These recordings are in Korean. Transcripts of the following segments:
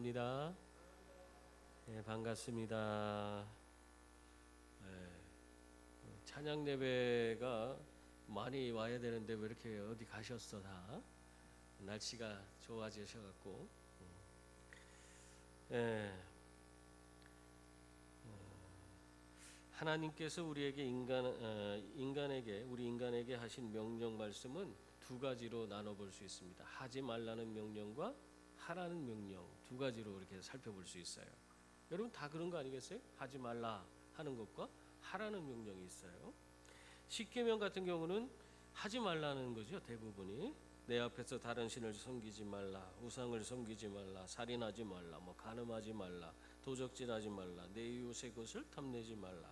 감사합니다. 네, 반갑습니다. 네, 찬양 예배가 많이 와야 되는데 왜 이렇게 어디 가셨어 다? 날씨가 좋아지셔갖고. 네, 하나님께서 우리에게 우리 인간에게 하신 명령 말씀은 두 가지로 나눠볼 수 있습니다. 하지 말라는 명령과 하라는 명령, 두 가지로 이렇게 살펴볼 수 있어요. 여러분 다 그런 거 아니겠어요? 하지 말라 하는 것과 하라는 명령이 있어요. 십계명 같은 경우는 하지 말라는 거죠. 대부분이 내 앞에서 다른 신을 섬기지 말라, 우상을 섬기지 말라, 살인하지 말라, 간음하지 말라, 도적질하지 말라, 내 이웃의 것을 탐내지 말라.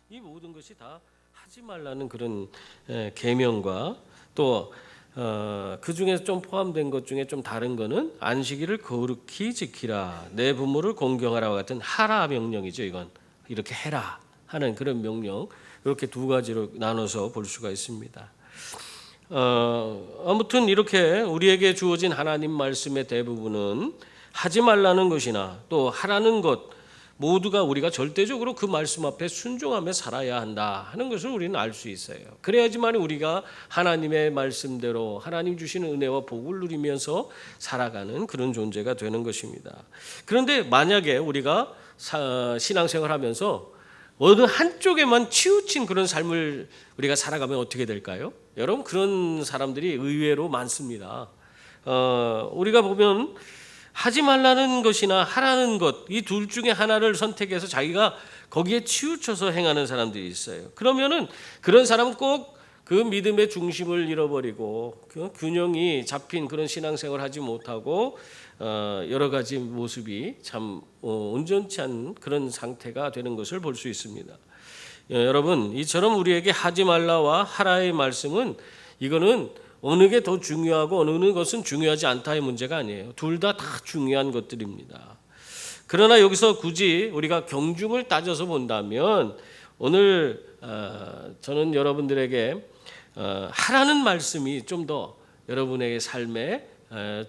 이 모든 것이 다 하지 말라는 그런 계명과 또 그 중에 좀 포함된 것 중에 좀 다른 거는 안식일을 거룩히 지키라, 내 부모를 공경하라와 같은 하라 명령이죠. 이건 이렇게 해라 하는 그런 명령, 이렇게 두 가지로 나눠서 볼 수가 있습니다. 아무튼 이렇게 우리에게 주어진 하나님 말씀의 대부분은 하지 말라는 것이나 또 하라는 것 모두가 우리가 절대적으로 그 말씀 앞에 순종하며 살아야 한다 하는 것을 우리는 알 수 있어요. 그래야지만 우리가 하나님의 말씀대로 하나님 주시는 은혜와 복을 누리면서 살아가는 그런 존재가 되는 것입니다. 그런데 만약에 우리가 신앙생활하면서 어느 한쪽에만 치우친 그런 삶을 우리가 살아가면 어떻게 될까요? 여러분, 그런 사람들이 의외로 많습니다. 우리가 보면 하지 말라는 것이나 하라는 것, 이 둘 중에 하나를 선택해서 자기가 거기에 치우쳐서 행하는 사람들이 있어요. 그러면은 그런 사람은 꼭 그 믿음의 중심을 잃어버리고 그 균형이 잡힌 그런 신앙생활을 하지 못하고 여러 가지 모습이 참 온전치 않은 그런 상태가 되는 것을 볼 수 있습니다. 여러분, 이처럼 우리에게 하지 말라와 하라의 말씀은 이거는 어느 게 더 중요하고 어느 것은 중요하지 않다의 문제가 아니에요. 둘 다 중요한 것들입니다. 그러나 여기서 굳이 우리가 경중을 따져서 본다면 오늘 저는 여러분들에게 하라는 말씀이 좀 더 여러분의 삶에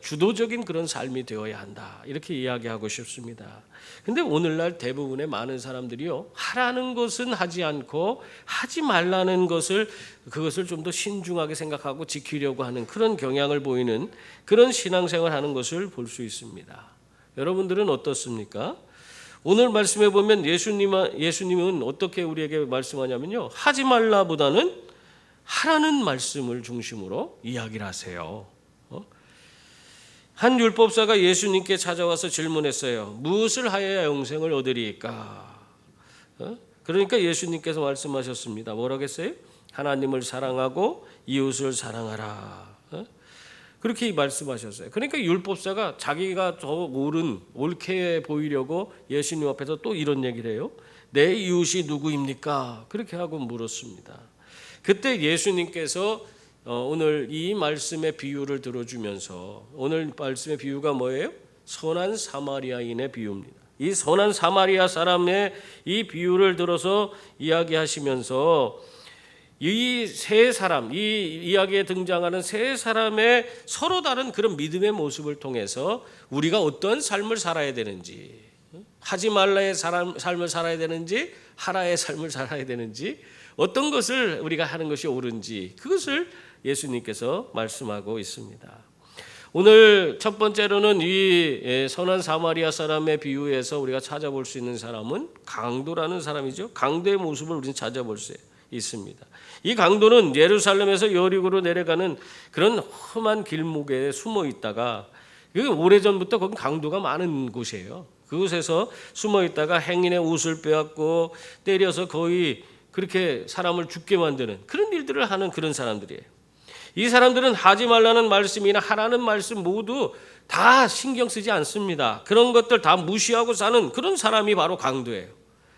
주도적인 그런 삶이 되어야 한다, 이렇게 이야기하고 싶습니다. 근데 오늘날 대부분의 많은 사람들이요, 하라는 것은 하지 않고 하지 말라는 그것을 좀 더 신중하게 생각하고 지키려고 하는 그런 경향을 보이는 그런 신앙생활을 하는 것을 볼 수 있습니다. 여러분들은 어떻습니까? 오늘 말씀해 보면 예수님은 어떻게 우리에게 말씀하냐면요, 하지 말라보다는 하라는 말씀을 중심으로 이야기를 하세요. 한 율법사가 예수님께 찾아와서 질문했어요. 무엇을 하여야 영생을 얻으리까? 그러니까 예수님께서 말씀하셨습니다. 뭐라고 했어요? 하나님을 사랑하고 이웃을 사랑하라. 그렇게 말씀하셨어요. 그러니까 율법사가 자기가 더 옳게 보이려고 예수님 앞에서 또 이런 얘기를 해요. 내 이웃이 누구입니까? 그렇게 하고 물었습니다. 그때 예수님께서 오늘 이 말씀의 비유를 들어주면서, 오늘 말씀의 비유가 뭐예요? 선한 사마리아인의 비유입니다. 이 선한 사마리아 사람의 이 비유를 들어서 이야기하시면서 이 세 사람, 이 이야기에 등장하는 세 사람의 서로 다른 그런 믿음의 모습을 통해서 우리가 어떤 삶을 살아야 되는지, 하지 말라의 삶을 살아야 되는지 하라의 삶을 살아야 되는지, 어떤 것을 우리가 하는 것이 옳은지, 그것을 예수님께서 말씀하고 있습니다. 오늘 첫 번째로는 이 선한 사마리아 사람의 비유에서 우리가 찾아볼 수 있는 사람은 강도라는 사람이죠. 강도의 모습을 우리는 찾아볼 수 있습니다. 이 강도는 예루살렘에서 여리고로 내려가는 그런 험한 길목에 숨어 있다가, 오래전부터 거기 강도가 많은 곳이에요. 그곳에서 숨어 있다가 행인의 옷을 빼앗고 때려서 거의 그렇게 사람을 죽게 만드는 그런 일들을 하는 그런 사람들이에요. 이 사람들은 하지 말라는 말씀이나 하라는 말씀 모두 다 신경 쓰지 않습니다. 그런 것들 다 무시하고 사는 그런 사람이 바로 강도예요.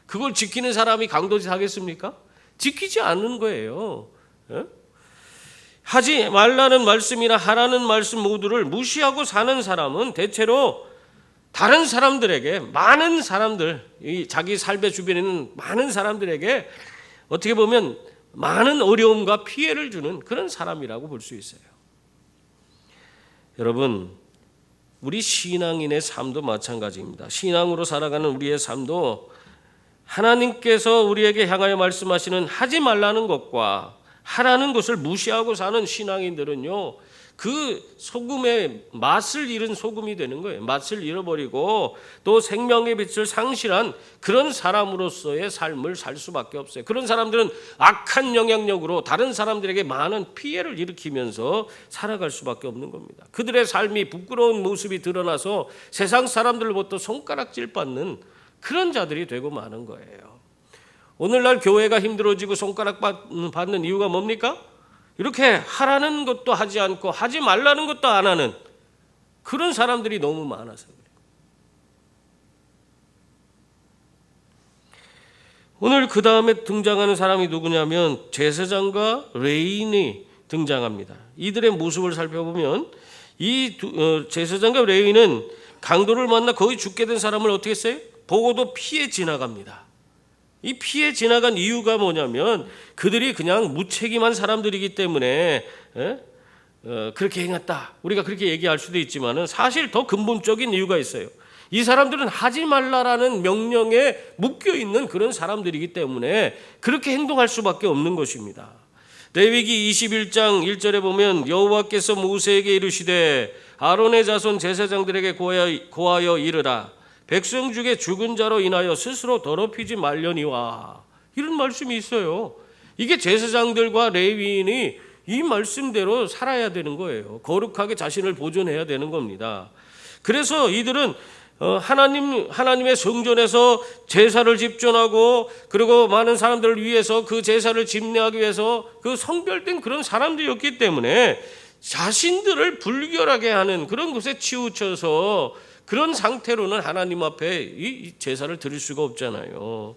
그걸 지키는 사람이 강도짓 하겠습니까? 지키지 않는 거예요. 하지 말라는 말씀이나 하라는 말씀 모두를 무시하고 사는 사람은 대체로 다른 사람들에게, 많은 사람들, 자기 삶의 주변에 있는 많은 사람들에게 어떻게 보면 많은 어려움과 피해를 주는 그런 사람이라고 볼 수 있어요. 여러분, 우리 신앙인의 삶도 마찬가지입니다. 신앙으로 살아가는 우리의 삶도 하나님께서 우리에게 향하여 말씀하시는 하지 말라는 것과 하라는 것을 무시하고 사는 신앙인들은요, 그 소금의 맛을 잃은 소금이 되는 거예요. 맛을 잃어버리고 또 생명의 빛을 상실한 그런 사람으로서의 삶을 살 수밖에 없어요. 그런 사람들은 악한 영향력으로 다른 사람들에게 많은 피해를 일으키면서 살아갈 수밖에 없는 겁니다. 그들의 삶이 부끄러운 모습이 드러나서 세상 사람들로부터 손가락질 받는 그런 자들이 되고 마는 거예요. 오늘날 교회가 힘들어지고 손가락 받는 이유가 뭡니까? 이렇게 하라는 것도 하지 않고 하지 말라는 것도 안 하는 그런 사람들이 너무 많아서 그래요. 오늘 그 다음에 등장하는 사람이 누구냐면 제사장과 레위인이 등장합니다. 이들의 모습을 살펴보면 이 제사장과 레위인은 강도를 만나 거의 죽게 된 사람을 어떻게 했어요? 보고도 피해 지나갑니다. 이 피해 지나간 이유가 뭐냐면 그들이 그냥 무책임한 사람들이기 때문에 그렇게 행했다. 우리가 그렇게 얘기할 수도 있지만 사실 더 근본적인 이유가 있어요. 이 사람들은 하지 말라라는 명령에 묶여있는 그런 사람들이기 때문에 그렇게 행동할 수밖에 없는 것입니다. 레위기 21장 1절에 보면 여호와께서 모세에게 이르시되 아론의 자손 제사장들에게 고하여 이르라 백성 중에 죽은 자로 인하여 스스로 더럽히지 말려니와 이런 말씀이 있어요. 이게 제사장들과 레위인이 이 말씀대로 살아야 되는 거예요. 거룩하게 자신을 보존해야 되는 겁니다. 그래서 이들은 하나님의 성전에서 제사를 집전하고 그리고 많은 사람들을 위해서 그 제사를 집례하기 위해서 그 성별된 그런 사람들이었기 때문에 자신들을 불결하게 하는 그런 것에 치우쳐서 그런 상태로는 하나님 앞에 이 제사를 드릴 수가 없잖아요.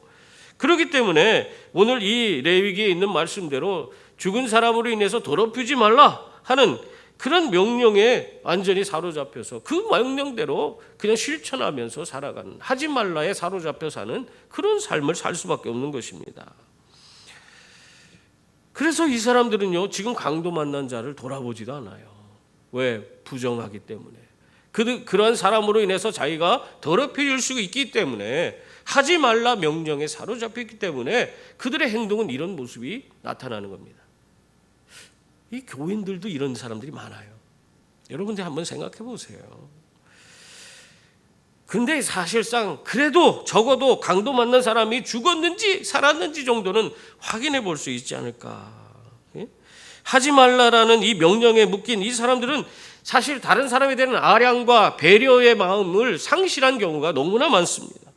그렇기 때문에 오늘 이 레위기에 있는 말씀대로 죽은 사람으로 인해서 더럽히지 말라 하는 그런 명령에 완전히 사로잡혀서 그 명령대로 그냥 실천하면서 살아가는 하지 말라에 사로잡혀 사는 그런 삶을 살 수밖에 없는 것입니다. 그래서 이 사람들은요 지금 강도 만난 자를 돌아보지도 않아요. 왜? 부정하기 때문에. 그러한 사람으로 인해서 자기가 더럽혀질 수 있기 때문에 하지 말라 명령에 사로잡혔기 때문에 그들의 행동은 이런 모습이 나타나는 겁니다. 이 교인들도 이런 사람들이 많아요. 여러분들 한번 생각해 보세요. 근데 사실상 그래도 적어도 강도 만난 사람이 죽었는지 살았는지 정도는 확인해 볼 수 있지 않을까. 하지 말라라는 이 명령에 묶인 이 사람들은 사실 다른 사람에 대한 아량과 배려의 마음을 상실한 경우가 너무나 많습니다.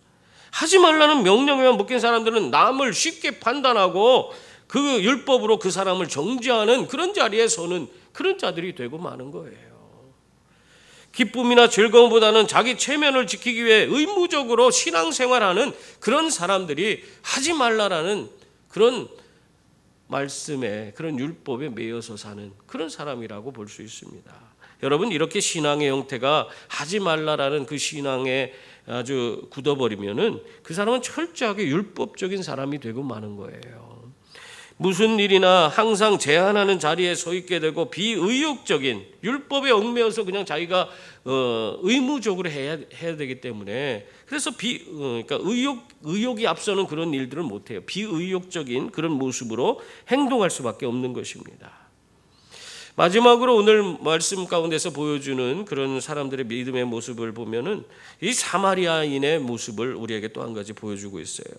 하지 말라는 명령에만 묶인 사람들은 남을 쉽게 판단하고 그 율법으로 그 사람을 정죄하는 그런 자리에 서는 그런 자들이 되고 마는 거예요. 기쁨이나 즐거움보다는 자기 체면을 지키기 위해 의무적으로 신앙생활하는 그런 사람들이 하지 말라라는 그런 말씀에 그런 율법에 매여서 사는 그런 사람이라고 볼 수 있습니다. 여러분 이렇게 신앙의 형태가 하지 말라라는 그 신앙에 아주 굳어버리면은 그 사람은 철저하게 율법적인 사람이 되고 마는 거예요. 무슨 일이나 항상 제한하는 자리에 서 있게 되고 비의욕적인 율법에 얽매여서 그냥 자기가 의무적으로 해야 되기 때문에 그래서 그러니까 의욕이 앞서는 그런 일들을 못 해요. 비의욕적인 그런 모습으로 행동할 수밖에 없는 것입니다. 마지막으로 오늘 말씀 가운데서 보여주는 그런 사람들의 믿음의 모습을 보면은 이 사마리아인의 모습을 우리에게 또 한 가지 보여주고 있어요.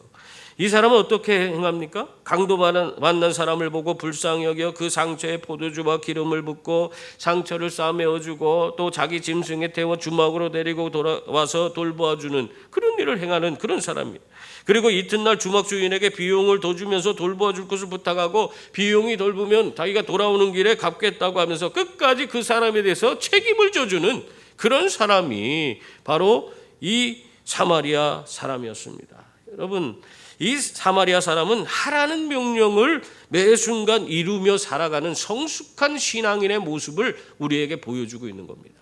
이 사람은 어떻게 행합니까? 강도 만난 사람을 보고 불쌍히 여겨 그 상처에 포도주와 기름을 붓고 상처를 싸매어주고 또 자기 짐승에 태워 주막으로 데리고 돌아와서 돌보아주는 그런 일을 행하는 그런 사람입니다. 그리고 이튿날 주막 주인에게 비용을 더 주면서 돌보아줄 것을 부탁하고 비용이 덜부면 자기가 돌아오는 길에 갚겠다고 하면서 끝까지 그 사람에 대해서 책임을 져주는 그런 사람이 바로 이 사마리아 사람이었습니다. 여러분 이 사마리아 사람은 하라는 명령을 매 순간 이루며 살아가는 성숙한 신앙인의 모습을 우리에게 보여주고 있는 겁니다.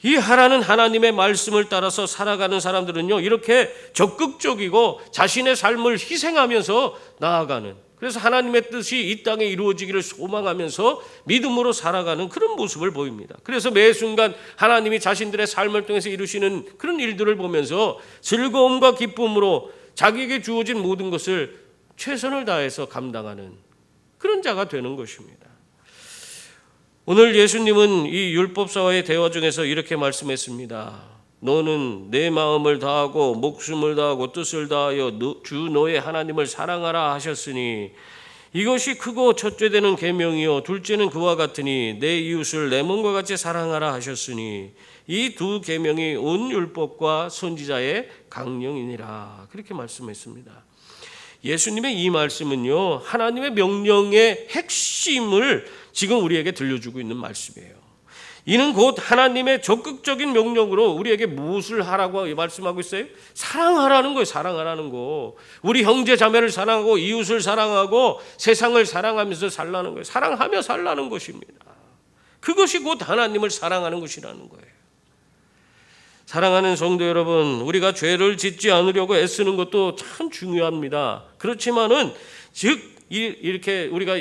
이 하라는 하나님의 말씀을 따라서 살아가는 사람들은요 이렇게 적극적이고 자신의 삶을 희생하면서 나아가는 그래서 하나님의 뜻이 이 땅에 이루어지기를 소망하면서 믿음으로 살아가는 그런 모습을 보입니다. 그래서 매 순간 하나님이 자신들의 삶을 통해서 이루시는 그런 일들을 보면서 즐거움과 기쁨으로 자기에게 주어진 모든 것을 최선을 다해서 감당하는 그런 자가 되는 것입니다. 오늘 예수님은 이 율법사와의 대화 중에서 이렇게 말씀했습니다. 너는 내 마음을 다하고 목숨을 다하고 뜻을 다하여 주 너의 하나님을 사랑하라 하셨으니 이것이 크고 첫째 되는 계명이요 둘째는 그와 같으니 내 이웃을 내 몸과 같이 사랑하라 하셨으니 이 두 계명이 온 율법과 선지자의 강령이니라. 그렇게 말씀했습니다. 예수님의 이 말씀은요, 하나님의 명령의 핵심을 지금 우리에게 들려주고 있는 말씀이에요. 이는 곧 하나님의 적극적인 명령으로 우리에게 무엇을 하라고 말씀하고 있어요? 사랑하라는 거예요. 사랑하라는 거. 우리 형제 자매를 사랑하고 이웃을 사랑하고 세상을 사랑하면서 살라는 거예요. 사랑하며 살라는 것입니다. 그것이 곧 하나님을 사랑하는 것이라는 거예요. 사랑하는 성도 여러분, 우리가 죄를 짓지 않으려고 애쓰는 것도 참 중요합니다. 그렇지만은 즉 이렇게 우리가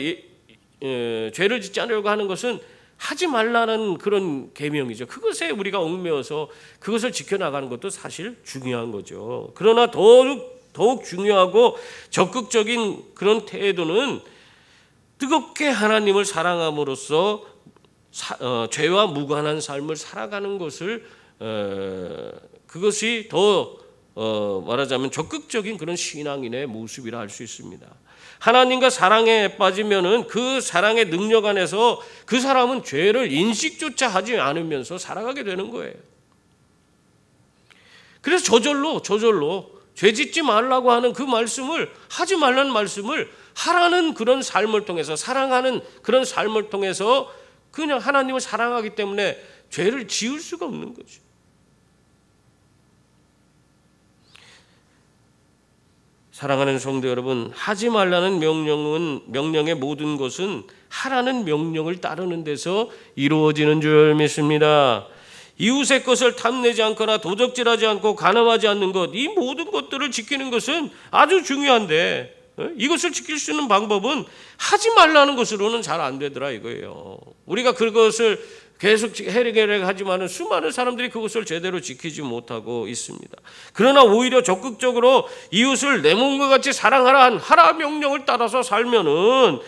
죄를 짓지 않으려고 하는 것은 하지 말라는 그런 계명이죠. 그것에 우리가 얽매여서 그것을 지켜나가는 것도 사실 중요한 거죠. 그러나 더욱 중요하고 적극적인 그런 태도는 뜨겁게 하나님을 사랑함으로써 죄와 무관한 삶을 살아가는 것을 그것이 더 말하자면 적극적인 그런 신앙인의 모습이라 할 수 있습니다. 하나님과 사랑에 빠지면은 그 사랑의 능력 안에서 그 사람은 죄를 인식조차 하지 않으면서 살아가게 되는 거예요. 그래서 저절로 죄 짓지 말라고 하는 그 말씀을 하지 말라는 말씀을 하라는 그런 삶을 통해서 사랑하는 그런 삶을 통해서 그냥 하나님을 사랑하기 때문에 죄를 지을 수가 없는 거죠. 사랑하는 성도 여러분, 하지 말라는 명령의 모든 것은 하라는 명령을 따르는 데서 이루어지는 줄 믿습니다. 이웃의 것을 탐내지 않거나 도적질하지 않고 간음하지 않는 것, 이 모든 것들을 지키는 것은 아주 중요한데 이것을 지킬 수 있는 방법은 하지 말라는 것으로는 잘 안 되더라 이거예요. 우리가 그것을 계속 해결하지만은 수많은 사람들이 그것을 제대로 지키지 못하고 있습니다. 그러나 오히려 적극적으로 이웃을 내 몸과 같이 사랑하라 한 하라 명령을 따라서 살면은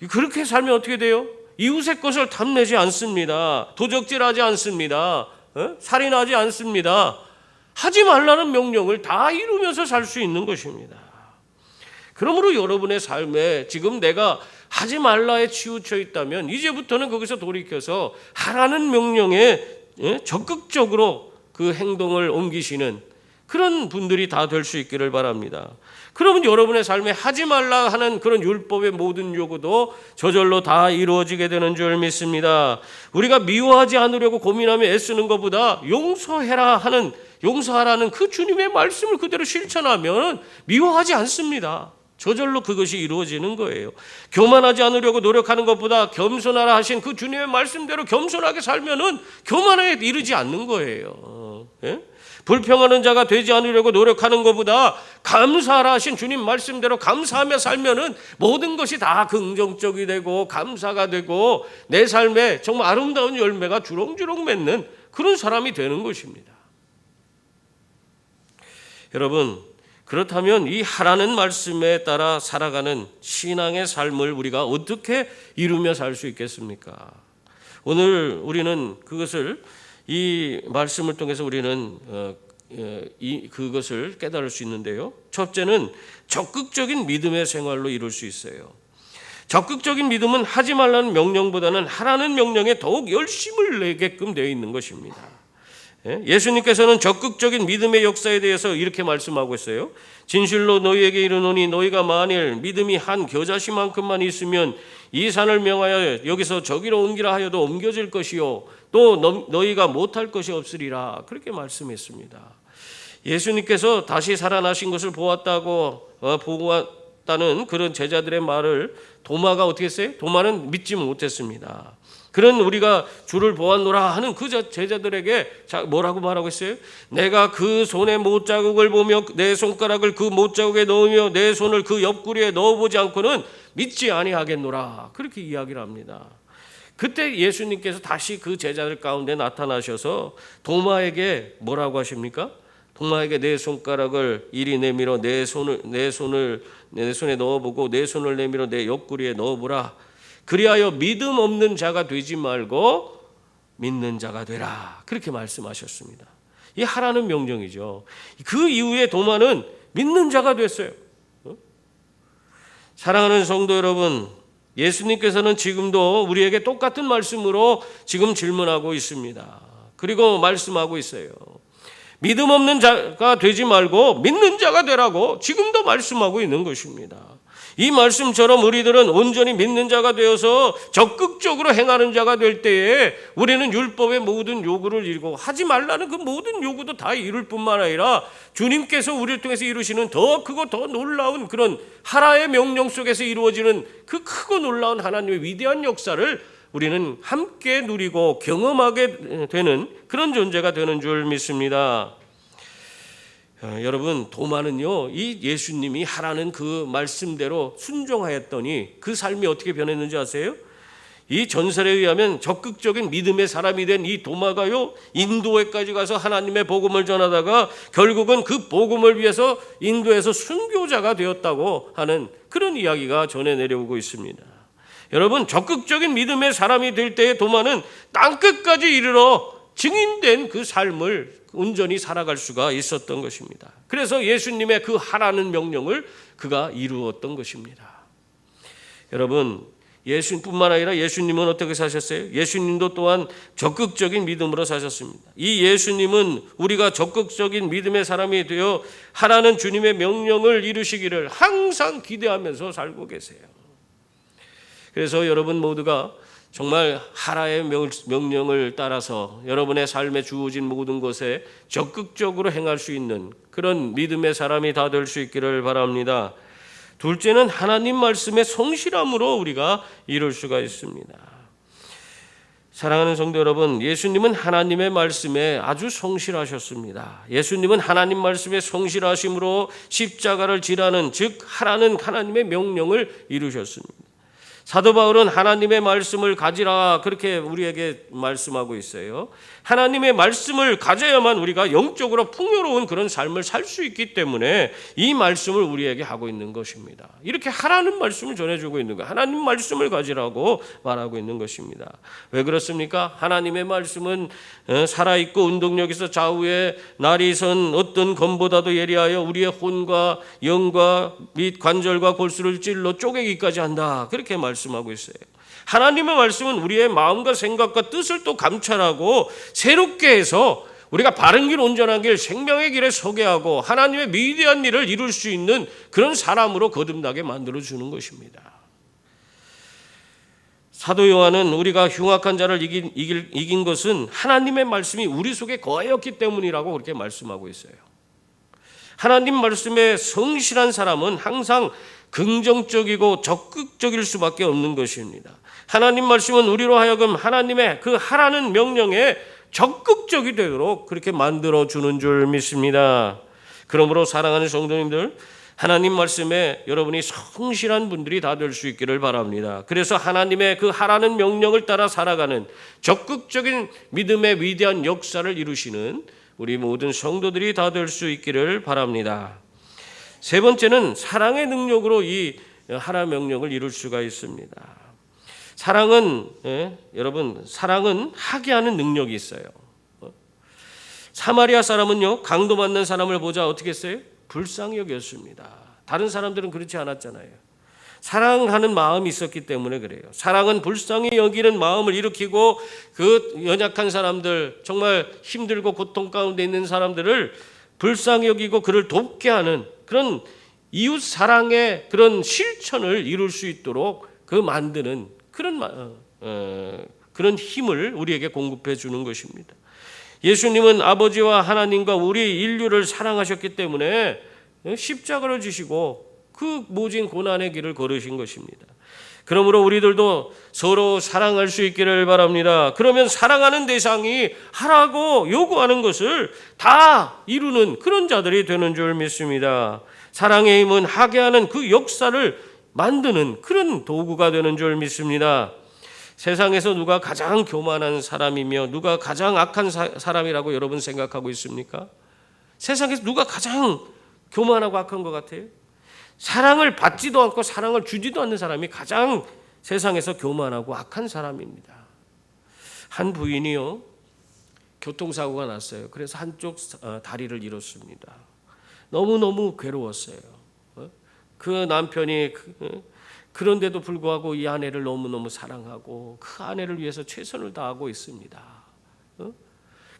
그렇게 살면 어떻게 돼요? 이웃의 것을 탐내지 않습니다. 도적질하지 않습니다. 살인하지 않습니다. 하지 말라는 명령을 다 이루면서 살 수 있는 것입니다. 그러므로 여러분의 삶에 지금 내가 하지 말라에 치우쳐 있다면 이제부터는 거기서 돌이켜서 하라는 명령에 적극적으로 그 행동을 옮기시는 그런 분들이 다 될 수 있기를 바랍니다. 그러면 여러분의 삶에 하지 말라 하는 그런 율법의 모든 요구도 저절로 다 이루어지게 되는 줄 믿습니다. 우리가 미워하지 않으려고 고민하며 애쓰는 것보다 용서하라는 그 주님의 말씀을 그대로 실천하면 미워하지 않습니다. 저절로 그것이 이루어지는 거예요. 교만하지 않으려고 노력하는 것보다 겸손하라 하신 그 주님의 말씀대로 겸손하게 살면은 교만에 이르지 않는 거예요. 불평하는 자가 되지 않으려고 노력하는 것보다 감사하라 하신 주님 말씀대로 감사하며 살면은 모든 것이 다 긍정적이 되고 감사가 되고 내 삶에 정말 아름다운 열매가 주렁주렁 맺는 그런 사람이 되는 것입니다. 여러분, 그렇다면 이 하라는 말씀에 따라 살아가는 신앙의 삶을 우리가 어떻게 이루며 살 수 있겠습니까? 오늘 우리는 그것을 이 말씀을 통해서 우리는 그것을 깨달을 수 있는데요. 첫째는 적극적인 믿음의 생활로 이룰 수 있어요. 적극적인 믿음은 하지 말라는 명령보다는 하라는 명령에 더욱 열심을 내게끔 되어 있는 것입니다. 예수님께서는 적극적인 믿음의 역사에 대해서 이렇게 말씀하고 있어요. 진실로 너희에게 이르노니 너희가 만일 믿음이 한 겨자씨만큼만 있으면 이 산을 명하여 여기서 저기로 옮기라 하여도 옮겨질 것이요 또 너희가 못할 것이 없으리라. 그렇게 말씀했습니다. 예수님께서 다시 살아나신 것을 보았다는 그런 제자들의 말을 도마가 어떻게 했어요? 도마는 믿지 못했습니다. 그런 우리가 주를 보았노라 하는 그 제자들에게 뭐라고 말하고 있어요? 내가 그 손의 못자국을 보며 내 손가락을 그 못자국에 넣으며 내 손을 그 옆구리에 넣어보지 않고는 믿지 아니하겠노라. 그렇게 이야기를 합니다. 그때 예수님께서 다시 그 제자들 가운데 나타나셔서 도마에게 뭐라고 하십니까? 도마에게 내 손가락을 이리 내밀어 내 손에 넣어보고 내 손을 내밀어 내 옆구리에 넣어보라. 그리하여 믿음 없는 자가 되지 말고 믿는 자가 되라. 그렇게 말씀하셨습니다. 이 하라는 명령이죠. 그 이후에 도마는 믿는 자가 됐어요. 사랑하는 성도 여러분, 예수님께서는 지금도 우리에게 똑같은 말씀으로 지금 질문하고 있습니다. 그리고 말씀하고 있어요. 믿음 없는 자가 되지 말고 믿는 자가 되라고 지금도 말씀하고 있는 것입니다. 이 말씀처럼 우리들은 온전히 믿는 자가 되어서 적극적으로 행하는 자가 될 때에 우리는 율법의 모든 요구를 이루고 하지 말라는 그 모든 요구도 다 이룰 뿐만 아니라 주님께서 우리를 통해서 이루시는 더 크고 더 놀라운 그런 하라의 명령 속에서 이루어지는 그 크고 놀라운 하나님의 위대한 역사를 우리는 함께 누리고 경험하게 되는 그런 존재가 되는 줄 믿습니다. 여러분, 도마는요, 이 예수님이 하라는 그 말씀대로 순종하였더니 그 삶이 어떻게 변했는지 아세요? 이 전설에 의하면 적극적인 믿음의 사람이 된 이 도마가요, 인도에까지 가서 하나님의 복음을 전하다가 결국은 그 복음을 위해서 인도에서 순교자가 되었다고 하는 그런 이야기가 전해 내려오고 있습니다. 여러분, 적극적인 믿음의 사람이 될 때의 도마는 땅끝까지 이르러 증인된 그 삶을 온전히 살아갈 수가 있었던 것입니다. 그래서 예수님의 그 하라는 명령을 그가 이루었던 것입니다. 여러분, 예수님뿐만 아니라 예수님은 어떻게 사셨어요? 예수님도 또한 적극적인 믿음으로 사셨습니다. 이 예수님은 우리가 적극적인 믿음의 사람이 되어 하라는 주님의 명령을 이루시기를 항상 기대하면서 살고 계세요. 그래서 여러분 모두가 정말 하라의 명령을 따라서 여러분의 삶에 주어진 모든 것에 적극적으로 행할 수 있는 그런 믿음의 사람이 다 될 수 있기를 바랍니다. 둘째는 하나님 말씀의 성실함으로 우리가 이룰 수가 있습니다. 사랑하는 성도 여러분, 예수님은 하나님의 말씀에 아주 성실하셨습니다. 예수님은 하나님 말씀에 성실하심으로 십자가를 지라는, 즉 하라는 하나님의 명령을 이루셨습니다. 사도 바울은 하나님의 말씀을 가지라 그렇게 우리에게 말씀하고 있어요. 하나님의 말씀을 가져야만 우리가 영적으로 풍요로운 그런 삶을 살 수 있기 때문에 이 말씀을 우리에게 하고 있는 것입니다. 이렇게 하라는 말씀을 전해주고 있는 거예요. 하나님 말씀을 가지라고 말하고 있는 것입니다. 왜 그렇습니까? 하나님의 말씀은 살아있고 운동력 있어 좌우에 날이 선 어떤 검보다도 예리하여 우리의 혼과 영과 및 관절과 골수를 찔러 쪼개기까지 한다. 그렇게 말씀하고 있어요. 하나님의 말씀은 우리의 마음과 생각과 뜻을 또 감찰하고 새롭게 해서 우리가 바른 길, 온전한 길, 생명의 길에 서게 하고 하나님의 위대한 일을 이룰 수 있는 그런 사람으로 거듭나게 만들어주는 것입니다. 사도 요한은 우리가 흉악한 자를 이긴 것은 하나님의 말씀이 우리 속에 거하였기 때문이라고 그렇게 말씀하고 있어요. 하나님 말씀에 성실한 사람은 항상 긍정적이고 적극적일 수밖에 없는 것입니다. 하나님 말씀은 우리로 하여금 하나님의 그 하라는 명령에 적극적이 되도록 그렇게 만들어주는 줄 믿습니다. 그러므로 사랑하는 성도님들, 하나님 말씀에 여러분이 성실한 분들이 다 될 수 있기를 바랍니다. 그래서 하나님의 그 하라는 명령을 따라 살아가는 적극적인 믿음의 위대한 역사를 이루시는 우리 모든 성도들이 다 될 수 있기를 바랍니다. 세 번째는 사랑의 능력으로 이 하라 명령을 이룰 수가 있습니다. 사랑은 여러분, 사랑은 하게 하는 능력이 있어요. 사마리아 사람은요, 강도받는 사람을 보자 어떻게 했어요? 불쌍히 여겼습니다. 다른 사람들은 그렇지 않았잖아요. 사랑하는 마음이 있었기 때문에 그래요. 사랑은 불쌍히 여기는 마음을 일으키고 그 연약한 사람들, 정말 힘들고 고통 가운데 있는 사람들을 불쌍히 여기고 그를 돕게 하는 그런 이웃 사랑의 그런 실천을 이룰 수 있도록 그 만드는 그런 힘을 우리에게 공급해 주는 것입니다. 예수님은 아버지와 하나님과 우리 인류를 사랑하셨기 때문에 십자가를 지시고 그 모진 고난의 길을 걸으신 것입니다. 그러므로 우리들도 서로 사랑할 수 있기를 바랍니다. 그러면 사랑하는 대상이 하라고 요구하는 것을 다 이루는 그런 자들이 되는 줄 믿습니다. 사랑의 힘은 하게 하는 그 역사를 만드는 그런 도구가 되는 줄 믿습니다. 세상에서 누가 가장 교만한 사람이며 누가 가장 악한 사람이라고 여러분 생각하고 있습니까? 세상에서 누가 가장 교만하고 악한 것 같아요? 사랑을 받지도 않고 사랑을 주지도 않는 사람이 가장 세상에서 교만하고 악한 사람입니다. 한 부인이요, 교통사고가 났어요. 그래서 한쪽 다리를 잃었습니다. 너무너무 괴로웠어요. 그 남편이 그런데도 불구하고 이 아내를 너무너무 사랑하고 그 아내를 위해서 최선을 다하고 있습니다.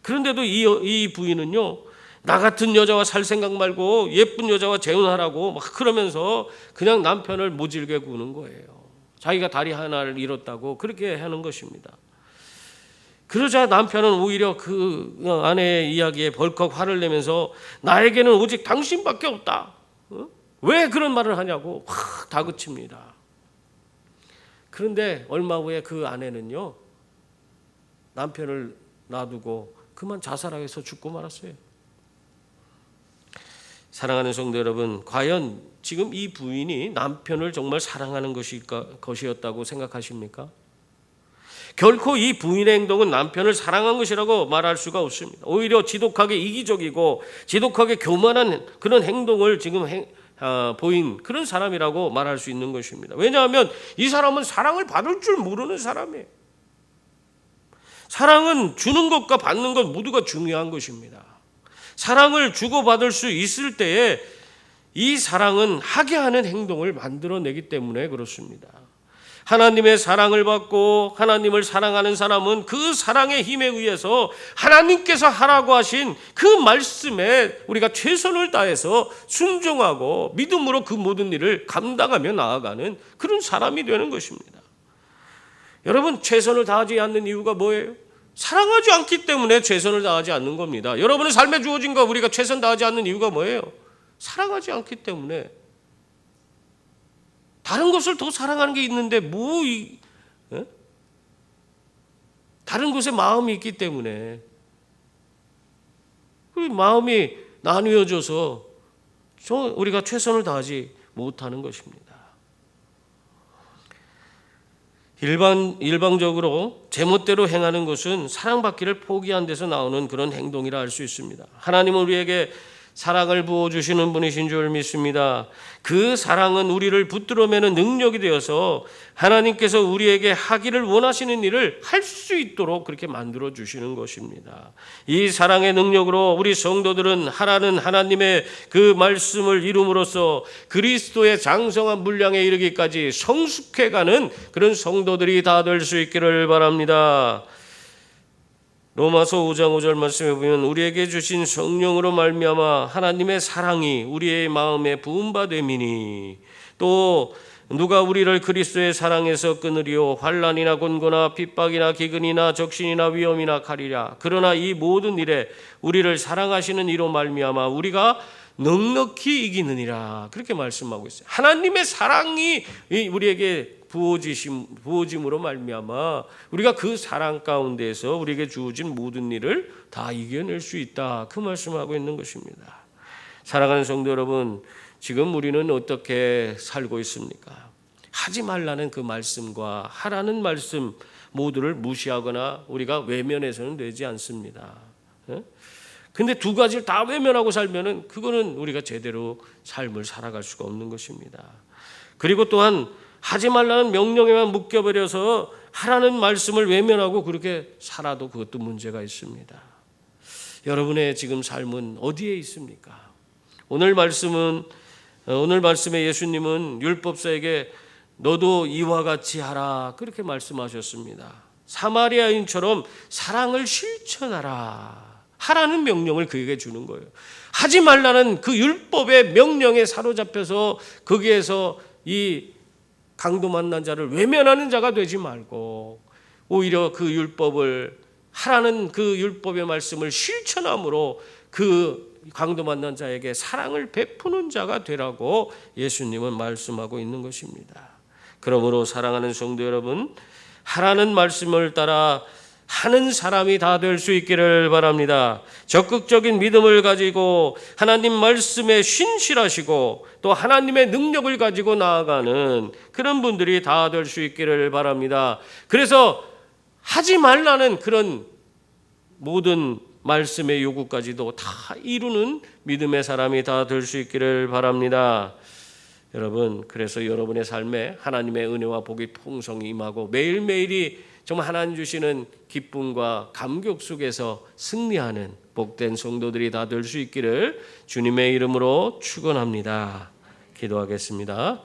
그런데도 이 부인은요, 나 같은 여자와 살 생각 말고 예쁜 여자와 재혼하라고 막 그러면서 그냥 남편을 모질게 구는 거예요. 자기가 다리 하나를 잃었다고 그렇게 하는 것입니다. 그러자 남편은 오히려 그 아내의 이야기에 벌컥 화를 내면서 나에게는 오직 당신밖에 없다. 왜 그런 말을 하냐고 확 다그칩니다. 그런데 얼마 후에 그 아내는요, 남편을 놔두고 그만 자살하여서 죽고 말았어요. 사랑하는 성도 여러분, 과연 지금 이 부인이 남편을 정말 사랑하는 것이었다고 생각하십니까? 결코 이 부인의 행동은 남편을 사랑한 것이라고 말할 수가 없습니다. 오히려 지독하게 이기적이고 지독하게 교만한 그런 행동을 지금 보인 그런 사람이라고 말할 수 있는 것입니다. 왜냐하면 이 사람은 사랑을 받을 줄 모르는 사람이에요. 사랑은 주는 것과 받는 것 모두가 중요한 것입니다. 사랑을 주고받을 수 있을 때에 이 사랑은 하게 하는 행동을 만들어내기 때문에 그렇습니다. 하나님의 사랑을 받고 하나님을 사랑하는 사람은 그 사랑의 힘에 의해서 하나님께서 하라고 하신 그 말씀에 우리가 최선을 다해서 순종하고 믿음으로 그 모든 일을 감당하며 나아가는 그런 사람이 되는 것입니다. 여러분, 최선을 다하지 않는 이유가 뭐예요? 사랑하지 않기 때문에 최선을 다하지 않는 겁니다. 여러분의 삶에 주어진 거 우리가 최선 다하지 않는 이유가 뭐예요? 사랑하지 않기 때문에. 다른 것을 더 사랑하는 게 있는데 다른 곳에 마음이 있기 때문에 그 마음이 나뉘어져서 우리가 최선을 다하지 못하는 것입니다. 일방적으로 제멋대로 행하는 것은 사랑받기를 포기한 데서 나오는 그런 행동이라 할 수 있습니다. 하나님은 우리에게 사랑을 부어주시는 분이신 줄 믿습니다. 그 사랑은 우리를 붙들어매는 능력이 되어서 하나님께서 우리에게 하기를 원하시는 일을 할 수 있도록 그렇게 만들어 주시는 것입니다. 이 사랑의 능력으로 우리 성도들은 하라는 하나님의 그 말씀을 이룸으로써 그리스도의 장성한 분량에 이르기까지 성숙해가는 그런 성도들이 다 될 수 있기를 바랍니다. 로마서 5장 5절 말씀에 보면 우리에게 주신 성령으로 말미암아 하나님의 사랑이 우리의 마음에 부음받음이니 또 누가 우리를 그리스도의 사랑에서 끊으리요 환난이나 곤고나 핍박이나 기근이나 적신이나 위험이나 칼이랴 그러나 이 모든 일에 우리를 사랑하시는 이로 말미암아 우리가 넉넉히 이기느니라 그렇게 말씀하고 있어요. 하나님의 사랑이 우리에게 부어짐으로 말미암아 우리가 그 사랑 가운데에서 우리에게 주어진 모든 일을 다 이겨낼 수 있다 그 말씀하고 있는 것입니다. 사랑하는 성도 여러분, 지금 우리는 어떻게 살고 있습니까? 하지 말라는 그 말씀과 하라는 말씀 모두를 무시하거나 우리가 외면해서는 되지 않습니다. 근데 두 가지를 다 외면하고 살면은 그거는 우리가 제대로 삶을 살아갈 수가 없는 것입니다. 그리고 또한 하지 말라는 명령에만 묶여버려서 하라는 말씀을 외면하고 그렇게 살아도 그것도 문제가 있습니다. 여러분의 지금 삶은 어디에 있습니까? 오늘 말씀에 예수님은 율법사에게 너도 이와 같이 하라 그렇게 말씀하셨습니다. 사마리아인처럼 사랑을 실천하라 하라는 명령을 그에게 주는 거예요. 하지 말라는 그 율법의 명령에 사로잡혀서 거기에서 이 강도 만난 자를 외면하는 자가 되지 말고 오히려 그 율법을 하라는 그 율법의 말씀을 실천함으로 그 강도 만난 자에게 사랑을 베푸는 자가 되라고 예수님은 말씀하고 있는 것입니다. 그러므로 사랑하는 성도 여러분, 하라는 말씀을 따라 하는 사람이 다 될 수 있기를 바랍니다. 적극적인 믿음을 가지고 하나님 말씀에 신실하시고 또 하나님의 능력을 가지고 나아가는 그런 분들이 다 될 수 있기를 바랍니다. 그래서 하지 말라는 그런 모든 말씀의 요구까지도 다 이루는 믿음의 사람이 다 될 수 있기를 바랍니다. 여러분, 그래서 여러분의 삶에 하나님의 은혜와 복이 풍성히 임하고 매일매일이 정말 하나님 주시는 기쁨과 감격 속에서 승리하는 복된 성도들이 다 될 수 있기를 주님의 이름으로 축원합니다. 기도하겠습니다.